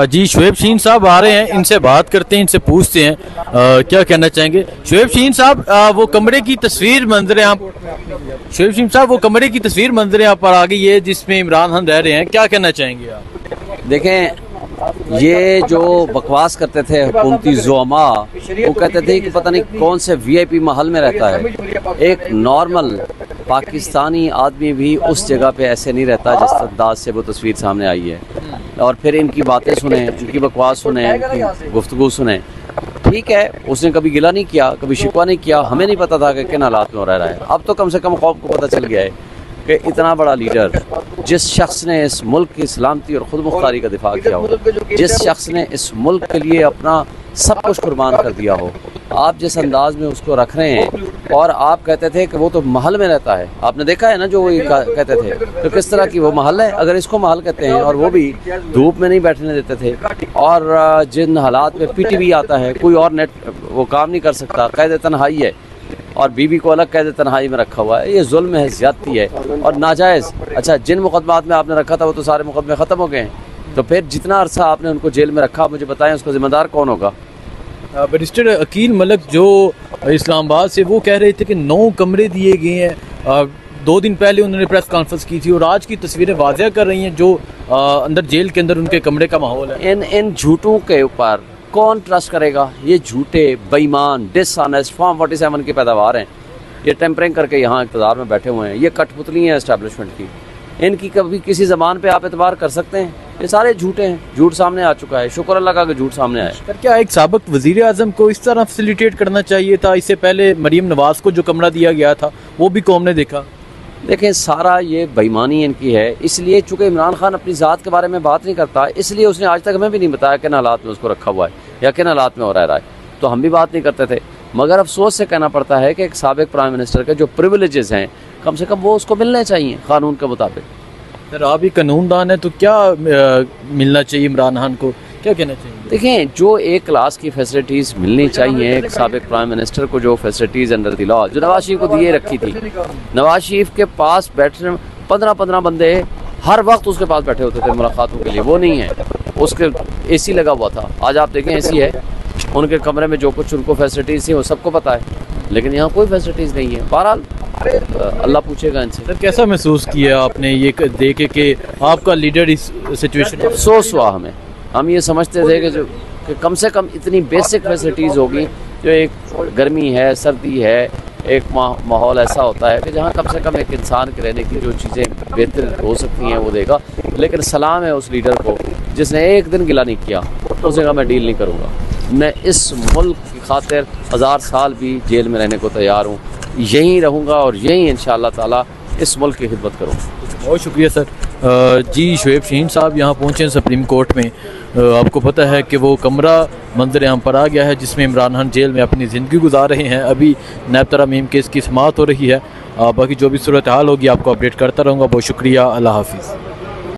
जी शुएब शीन साहब आ रहे हैं, इनसे बात करते हैं, इनसे पूछते हैं क्या कहना चाहेंगे। शुएब शीन साहब, वो कमरे की तस्वीर मंजर आप शुएब शीन साहब वो कमरे की तस्वीर मंजर आप पर आ गई है जिसमें इमरान खान रह रहे हैं, क्या कहना चाहेंगे आप? देखें, ये जो बकवास करते थे हुकूमती ज़ुअमा, वो कहते थे कि पता नहीं कौन से वीआईपी महल में रहता है। एक नॉर्मल पाकिस्तानी आदमी भी उस जगह पे ऐसे नहीं रहता जिस अंदाज से वो तस्वीर सामने आई है। और फिर इनकी बातें सुने, इनकी बकवास सुने, इनकी गुफ्तगू सुने। ठीक है, उसने कभी गिला नहीं किया, कभी शिकवा नहीं किया। हमें नहीं पता था कि किन हालात में रह रहा है। अब तो कम से कम कौम को पता चल गया है कि इतना बड़ा लीडर, जिस शख्स ने इस मुल्क की सलामती और खुद मुख्तारी का दिफा किया हो, जिस शख्स ने इस मुल्क के लिए अपना सब कुछ कुर्बान कर दिया हो, आप जिस अंदाज में उसको रख रहे हैं। और आप कहते थे कि वो तो महल में रहता है। आपने देखा है ना जो वो कहते थे, तो किस तरह की वो महल है, अगर इसको महल कहते हैं। और वो भी धूप में नहीं बैठने देते थे। और जिन हालात में पीटीवी आता है, कोई और नेट वो काम नहीं कर सकता, कैद तन्हाई है, और बीबी को अलग कैद तन्हाई में रखा हुआ है। ये जुल्म है, ज़्यादती है और नाजायज़। अच्छा, जिन मुकदमात में आपने रखा था वो तो सारे मुकदमे ख़त्म हो गए हैं, तो फिर जितना अरसा आपने उनको जेल में रखा, मुझे बताएं उसका ज़िम्मेदार कौन होगा? बैरिस्टर अकील मलिक जो इस्लामाबाद से, वो कह रहे थे कि 9 कमरे दिए गए हैं। 2 दिन पहले उन्होंने प्रेस कॉन्फ्रेंस की थी और आज की तस्वीरें वाज़ह कर रही हैं जो अंदर जेल के अंदर उनके कमरे का माहौल है। इन झूठों के ऊपर कौन ट्रस्ट करेगा? ये झूठे, बेईमान, डिसऑनेस्ट फॉर्म 47 की पैदावार हैं। ये टेम्परिंग करके यहाँ इक़्तिदार में बैठे हुए हैं। ये कठपुतली हैं एस्टेब्लिशमेंट की। इनकी कभी किसी ज़बान पे आप एतबार कर सकते हैं? ये सारे झूठे हैं। झूठ सामने आ चुका है, शुक्र अल्लाह का कि झूठ सामने आया। सर, क्या एक साबिक वज़ीर आज़म को इस तरह फैसिलिटेट करना चाहिए था? इससे पहले मरीम नवाज़ को जो कमरा दिया गया था वो भी कौम ने देखा। देखें, सारा ये बेईमानी इनकी है। इसलिए चूँकि इमरान खान अपनी ज़ात के बारे में बात नहीं करता, इसलिए उसने आज तक हमें भी नहीं बताया किन हालात में उसको रखा हुआ है या किन हालात में हो रहा है। तो हम भी बात नहीं करते थे। मगर अफसोस से कहना पड़ता है कि एक साबिक प्राइम मिनिस्टर के जो प्रिविलेजेस हैं, कम से कम वो उसको मिलने चाहिए कानून के मुताबिक। सर, आप ही कानूनदान है, तो क्या मिलना चाहिए इमरान खान को, क्या कहना चाहिए? देखें, जो एक क्लास की फैसिलिटीज़ मिलनी चाहिए एक साबिक प्राइम मिनिस्टर को, जो फैसिलिटीज़ अंडर द लॉ जो नवाज शरीफ को दिए रखी थी। नवाज शरीफ के पास बैठने 15-15 बंदे हर वक्त उसके पास बैठे होते थे मुलाकातों के लिए। वो नहीं है, उसके एसी लगा हुआ था। आज आप देखें एसी है, उनके कमरे में जो कुछ उनको फैसिलिटीज़ थी वो सबको पता है, लेकिन यहाँ कोई फैसिलिटीज़ नहीं है। बहरहाल अल्लाह पूछेगा इनसे। सर, कैसा महसूस किया आपने ये देखे कि आपका लीडर इस सिचुएशन? अफसोस हुआ हमें। हम ये समझते थे कि कम से कम इतनी बेसिक फैसिलिटीज़ होगी। जो एक गर्मी है, सर्दी है, एक माहौल ऐसा होता है कि जहाँ कम से कम एक इंसान के रहने की जो चीज़ें बेहतर हो सकती हैं वो देगा। लेकिन सलाम है उस लीडर को जिसने एक दिन गिला नहीं किया। उस जगह मैं डील नहीं करूँगा। मैं इस मुल्क की खातिर 1000 साल भी जेल में रहने को तैयार हूँ। यहीं रहूँगा और यहीं इंशाअल्लाह ताला इस मुल्क की खिदमत करूँगा। बहुत शुक्रिया सर। जी शुएब शीन साहब यहाँ पहुँचे हैं सुप्रीम कोर्ट में। आपको पता है कि वो कमरा मंजर आम पर आ गया है जिसमें इमरान खान जेल में अपनी ज़िंदगी गुजार रहे हैं। अभी नैब तरमीम केस की समाअत हो रही है। बाकी जो भी सूरत हाल होगी आपको अपडेट करता रहूँगा। बहुत शुक्रिया। अल्लाह हाफिज़।